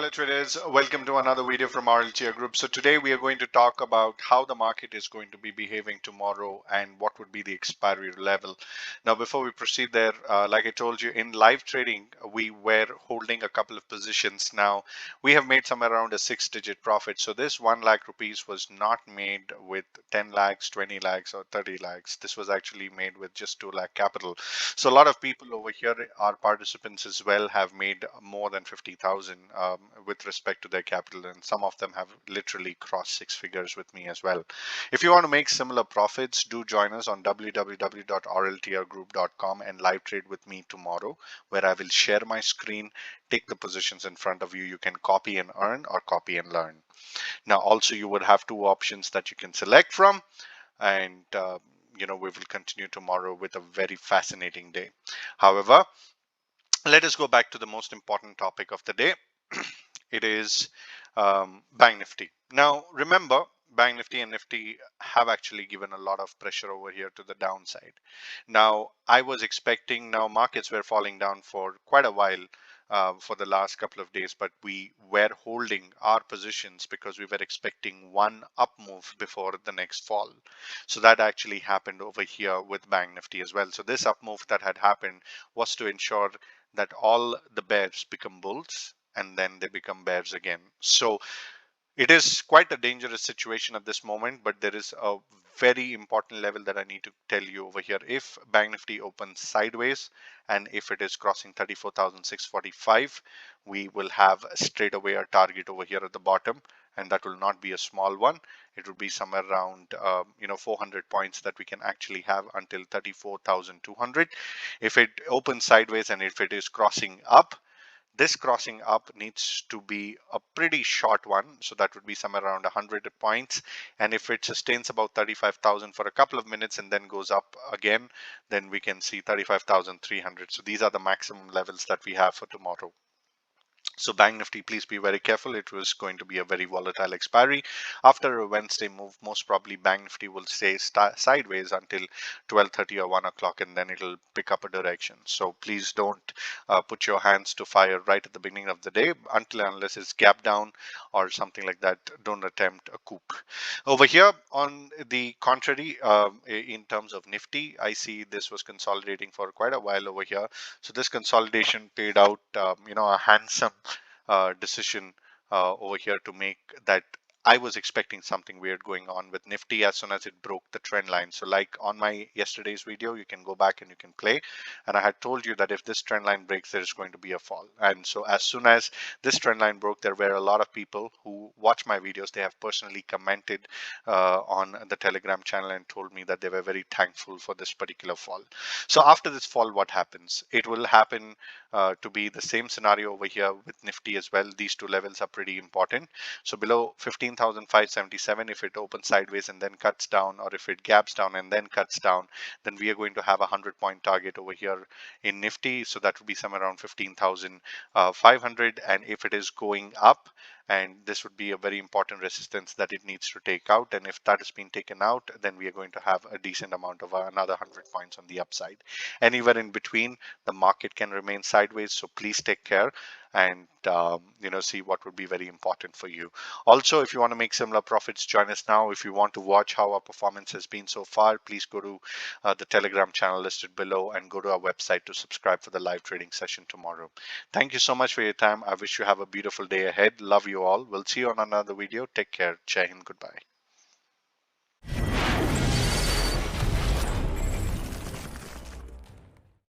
Hello traders, welcome to another video from RLTR Group. So today we are going to talk about how the market is going to be behaving tomorrow and what would be the expiry level. Now before we proceed there, like I told you, in live trading we were holding a couple of positions. Now we have made somewhere around a 6-digit profit. So this 1 lakh rupees was not made with 10 lakhs, 20 lakhs or 30 lakhs. This was actually made with just 2 lakh capital. So a lot of people over here, our participants as well, have made more than 50,000 with respect to their capital, and some of them have literally crossed 6 figures with me as well. If you want to make similar profits, do join us on www.rltrgroup.com and live trade with me tomorrow, where I will share my screen, take the positions in front of you. You can copy and earn or copy and learn. Now also you would have two options that you can select from, and we will continue tomorrow with a very fascinating day. However, let us go back to the most important topic of the day. It is Bank Nifty. Now remember, Bank Nifty and Nifty have actually given a lot of pressure over here to the downside. Now I was expecting, now markets were falling down for quite a while for the last couple of days, but we were holding our positions because we were expecting one up move before the next fall. So that actually happened over here with Bank Nifty as well. So this up move that had happened was to ensure that all the bears become bulls and then they become bears again. So it is quite a dangerous situation at this moment, but there is a very important level that I need to tell you over here. If Bank Nifty opens sideways and if it is crossing 34,645, we will have straight away a target over here at the bottom, and that will not be a small one. It will be somewhere around 400 points that we can actually have until 34,200. If it opens sideways and if it is crossing up, this crossing up needs to be a pretty short one, so that would be somewhere around 100 points. And if it sustains about 35,000 for a couple of minutes and then goes up again, then we can see 35,300. So these are the maximum levels that we have for tomorrow. So Bank Nifty, please be very careful. It was going to be a very volatile expiry. After a Wednesday move, most probably Bank Nifty will stay sideways until 12:30 or 1 o'clock, and then it'll pick up a direction. So please don't put your hands to fire right at the beginning of the day until unless it's gap down or something like that. Don't attempt a coup. Over here, on the contrary, in terms of Nifty, I see this was consolidating for quite a while over here. So this consolidation paid out, a handsome decision over here to make that. I was expecting something weird going on with Nifty as soon as it broke the trend line. So like on my yesterday's video, you can go back and you can play. And I had told you that if this trend line breaks, there is going to be a fall. And so as soon as this trend line broke, there were a lot of people who watch my videos. They have personally commented on the Telegram channel and told me that they were very thankful for this particular fall. So after this fall, what happens? It will happen to be the same scenario over here with Nifty as well. These two levels are pretty important. So below 15,577, if it opens sideways and then cuts down, or if it gaps down and then cuts down, then we are going to have a 100-point target over here in Nifty. So that would be somewhere around 15,500. And if it is going up, and this would be a very important resistance that it needs to take out, and if that has been taken out, then we are going to have a decent amount of another 100 points on the upside. Anywhere in between, the market can remain sideways, so please take care and see what would be very important for you. Also, if you want to make similar profits, join us now. If you want to watch how our performance has been so far, please go to the Telegram channel listed below and go to our website to subscribe for the live trading session tomorrow. Thank you so much for your time. I wish you have a beautiful day ahead. Love you all. We'll see you on another video. Take care. Jai Hind. Goodbye.